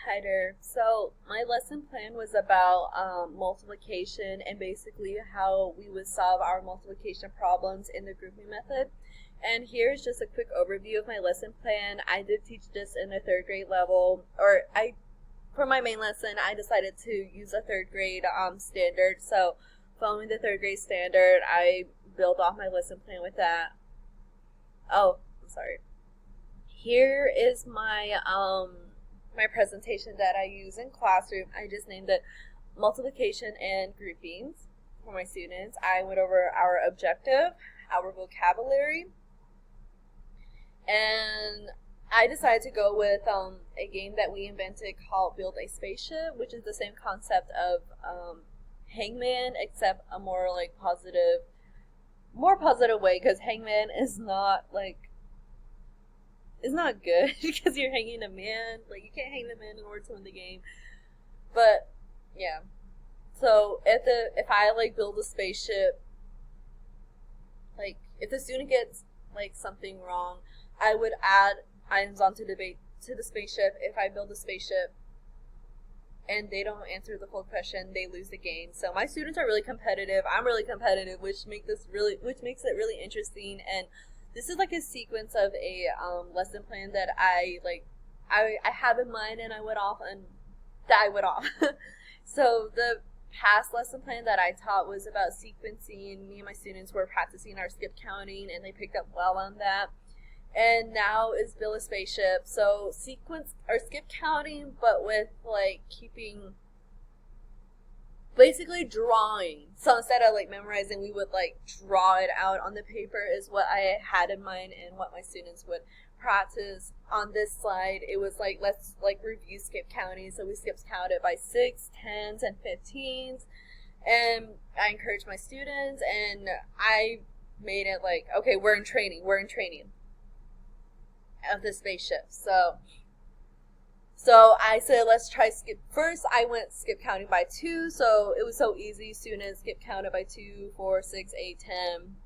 Hi there. So my lesson plan was about multiplication and basically how we would solve our multiplication problems in the grouping method. And here's just a quick overview of my lesson plan. I did teach this in the third grade level, for my main lesson, I decided to use a third grade standard. So following the third grade standard, I built off my lesson plan with that. Oh, I'm sorry. Here is my presentation that I use in classroom. I just named it multiplication and groupings for my students. I went over our objective, our vocabulary, and I decided to go with a game that we invented called Build a Spaceship, which is the same concept of Hangman, except a more positive way, because Hangman is not it's not good because you're hanging a man. Like, you can't hang the man in order to win the game. But yeah. So if I build a spaceship, if the student gets something wrong, I would add items onto the spaceship. If I build a spaceship and they don't answer the full question, they lose the game. So my students are really competitive. I'm really competitive, which makes it really interesting. And this is a sequence of a lesson plan that I have in mind, and I went off. So the past lesson plan that I taught was about sequencing. Me and my students were practicing our skip counting, and they picked up well on that. And now is build a spaceship. So sequence or skip counting, but with keeping basically drawing. So instead of memorizing, we would draw it out on the paper is what I had in mind and what my students would practice. On this slide, it was let's review skip counting. So we skip counted by 6, 10s, and 15s. And I encouraged my students, and I made it okay, we're in training of the spaceship. So I said, let's try skip. First, I went skip counting by 2, so it was so easy. Students skip counted by 2, 4, 6, 8, 10.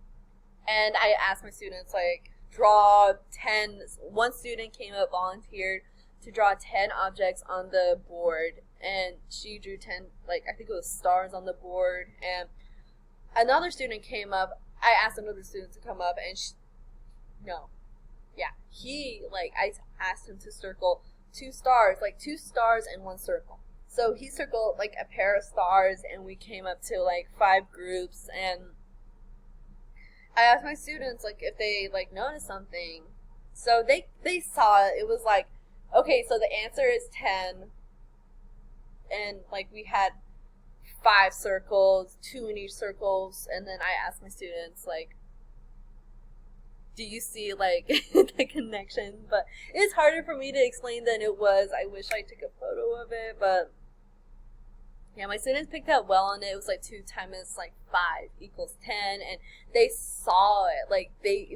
And I asked my students, draw 10. One student came up, volunteered to draw 10 objects on the board. And she drew 10, I think it was stars on the board. And another student came up. I asked another student to come up, and I asked him to circle 2 stars, 2 stars in one circle. So he circled a pair of stars, and we came up to 5 groups. And I asked my students if they noticed something. So they saw it. It was okay, so the answer is 10, and we had 5 circles, 2 in each circles. And then I asked my students do you see the connection? But it's harder for me to explain than it was. I wish I took a photo of it, but yeah, my students picked up well on it. It was 2 times 5 equals 10, and they saw it. They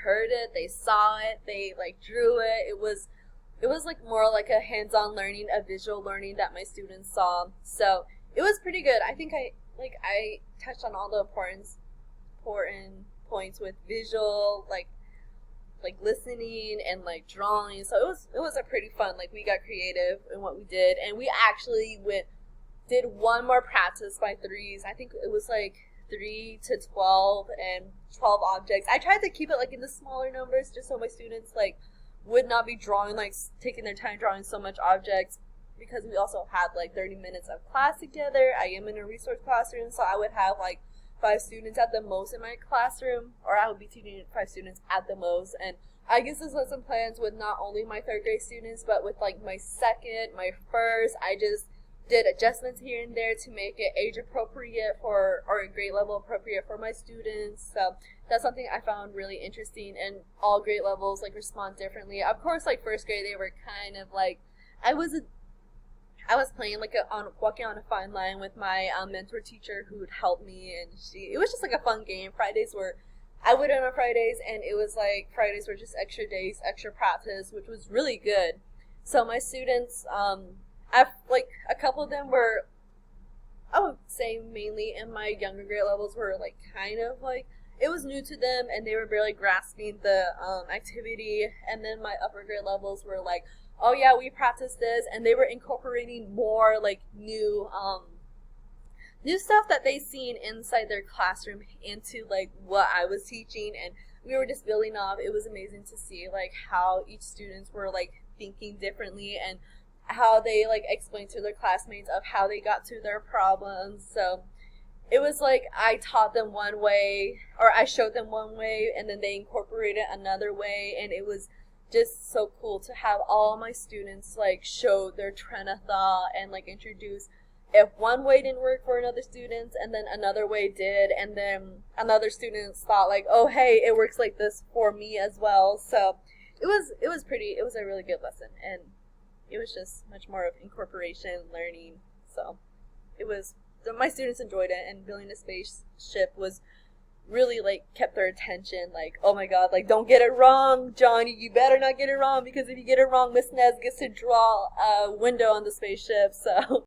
heard it, they saw it, they drew it. It was more a hands-on learning, a visual learning that my students saw. So it was pretty good. I think I touched on all the important points with visual, listening and drawing. So it was a pretty fun. We got creative in what we did, and we actually did one more practice by 3s. I think it was 3 to 12 and 12 objects. I tried to keep it in the smaller numbers just so my students would not be drawing taking their time drawing so much objects, because we also had 30 minutes of class together. I am in a resource classroom, so I would have 5 students at the most in my classroom, or I would be teaching 5 students at the most. And I guess this lesson plans with not only my 3rd grade students, but with my 2nd, my 1st. I just did adjustments here and there to make it age appropriate or grade level appropriate for my students. So that's something I found really interesting. And all grade levels respond differently. Of course, 1st grade, they were kind of I was playing walking on a fine line with my mentor teacher who would help me, and it was just a fun game. I would on Fridays, and it was Fridays were just extra days, extra practice, which was really good. So my students, a couple of them were, I would say mainly in my younger grade levels, were kind of it was new to them, and they were barely grasping the activity. And then my upper grade levels were oh yeah, we practiced this, and they were incorporating more like new stuff that they seen inside their classroom into like what I was teaching, and we were just building off. It was amazing to see like how each students were like thinking differently, and how they like explained to their classmates of how they got to their problems. So it was like I taught them one way, or I showed them one way, and then they incorporated another way, and it was just so cool to have all my students like show their train of thought and like introduce if one way didn't work for another student and then another way did, and then another student thought like, oh hey, it works like this for me as well. So it was a really good lesson, and it was just much more of incorporation learning. So it was, my students enjoyed it, and building a spaceship was really like kept their attention. Like, oh my god, like don't get it wrong, Johnny, you better not get it wrong, because if you get it wrong, Miss Nez gets to draw a window on the spaceship. So